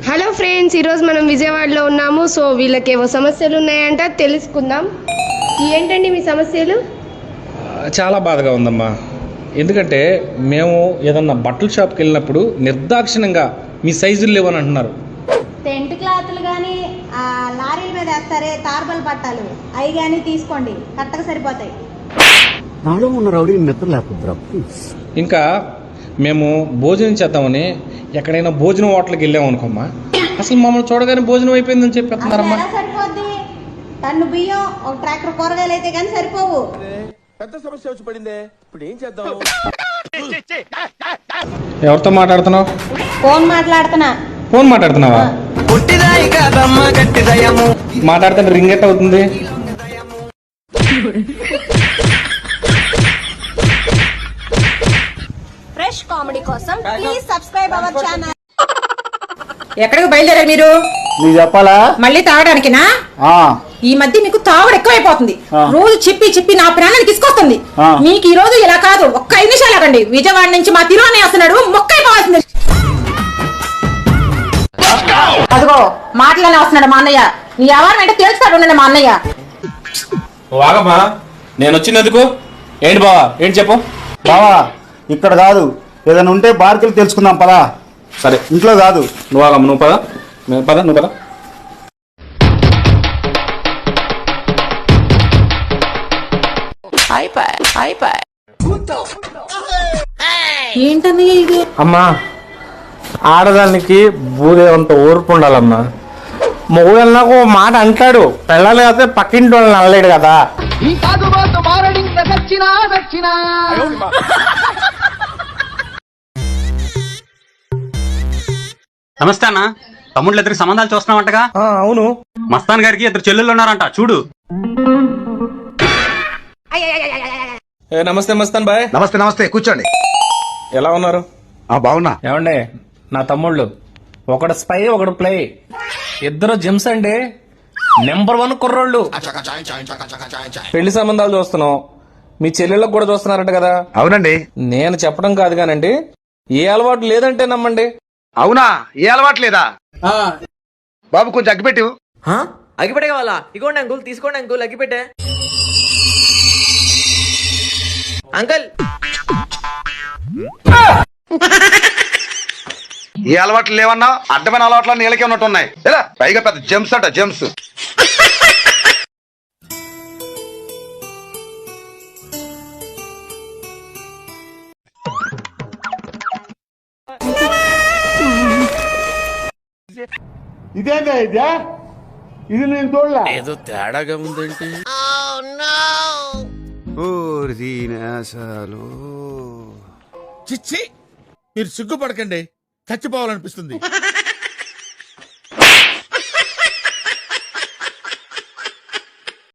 Hello friends, ఈరోజు మనం విజయవాడలో ఉన్నాము. సో వీళ్ళకి ఏవో సమస్యలు ఉన్నాయంట, తెలుసుకుందాం. ఏంటండి మీ సమస్యలు? చాలా బాధగా ఉందమ్మా. ఎందుకంటే మేము ఏదన్నా బట్టల షాప్కి వెళ్ళినప్పుడు నిర్దాక్షిణ్యంగా మీ సైజులు లేవని అంటున్నారు. టెంట్ క్లాత్లు కానీ లారీల మీద వేస్తారే తార్బల్ పట్టాలు, అవి కానీ తీసుకోండి, కరెక్ట్గా సరిపోతాయి. నాలో ఉన్న రౌడీ నిద్ర లేకపోద్దురా. ఇంకా మేము భోజనం చేద్దామని ఎక్కడైనా భోజనం హోటల్కి వెళ్ళాము అనుకోమ్మా, అసలు మమ్మల్ని చూడగానే భోజనం అయిపోయిందని చెప్పేస్తున్నారమ్మా. ఎలా సరిపోద్ది? టన్ను బియ్యం, ఒక ట్రాక్టర్ కూరగాయలు అయితే కానీ సరిపోవు. పెద్ద సమస్య వచ్చి పడిందే, ఇప్పుడు ఏం చేద్దాం? ఎవరితో మాట్లాడుతున్నావు? ఫోన్ మాట్లాడుతున్నా. ఫోన్ మాట్లాడుతున్నావా? మాట్లాడుతుంటే రింగ్ ఎట్ అవుతుంది. ఫ్రెష్ కామెడీ కోసం ప్లీజ్ సబ్స్క్రైబ్ అవర్ ఛానల్. ఎక్కడికి బయలుదేరారు మీరు? నీకు చెప్పాలా? మళ్ళీ తాగడానికినా? ఈ మధ్య మీకు తాగుడు ఎక్కువైపోతుంది. రోజు చెప్పి చెప్పి నా ప్రాణానికి తీసుకొస్తుంది. మీకు ఈ రోజు ఇలా కాదు, ఒక్క 5 నిమిషాలు ఆగండి. విజయవాడ నుంచి మా తిరువని వస్తున్నాడు, మొక్కైపోవాల్సింది. అదిగో మాటలోనే వస్తున్నాడు మా అన్నయ్య. నీ ఎవరు అంటే తెలుస్తాడు మా అన్నయ్య. వాగమ్మా, నేను వచ్చినందుకు ఏంటి బావా? ఏంటి చెప్పు బావా. ఇక్కడ కాదు, ఏదైనా ఉంటే బార్కెళ్ళి తెలుసుకుందాం పదా. సరే, ఇంట్లో కాదు. నువ్వు ఆగమ్మ, నువ్వు పద, నువ్వు పద. ఏంటన్నయ్య ఇది? అమ్మా, ఆడదానికి బూదేవంత ఓర్పు ఉండాలమ్మా. మొగుడు నాకు ఓ మాట అంటాడు, పెళ్ళాలి అయితే పక్కింటి వాళ్ళని అనలేడు కదా. నమస్తే అన్న. తమ్ముళ్ళు ఇద్దరికి సంబంధాలు చూస్తున్నావంటగా? అవును. మస్తాన్ గారికి 2 చెల్లెళ్ళు ఉన్నారంట, చూడు. నమస్తే మస్తాన్ బాయ్. నమస్తే నమస్తే, కూర్చోండి. ఎలా ఉన్నారు? బాగున్నా. ఏమండే నా తమ్ముళ్ళు, ఒకడు స్పై ఒకడు ప్లే, ఇద్దరు జిమ్స్ అండి. నెంబర్ 1 కుర్రోళ్ళు. పెళ్లి సంబంధాలు చూస్తున్నాం, మీ చెల్లెళ్ళకు కూడా చూస్తున్నారట కదా? అవునండి. నేను చెప్పడం కాదు కానండి, ఏ అలవాటు లేదంటే నమ్మండి. అవునా? ఏ అలవాటు లేదా? బాబు కొంచెం అగ్గిపెట్టు. అగ్గిపెట్టే కావాలా? ఇగోండి అంకుల్, తీసుకోండి అంకుల్, అగ్గిపెట్టే. అంకుల్, ఏ అలవాట్లు లేవన్నా? అడ్డమైన అలవాట్లు నీళ్ళకే ఉన్నట్టు ఉన్నాయి. ఎలా పైగా పెద్ద జెమ్స్ అంట, జెమ్స్. ఇదేందా ఇదే? ఇది నేను చూడలే. ఏదో తేడాగా ఉందంటే. చిచ్చి, మీరు సిగ్గుపడకండి, చచ్చిపోవాలనిపిస్తుంది.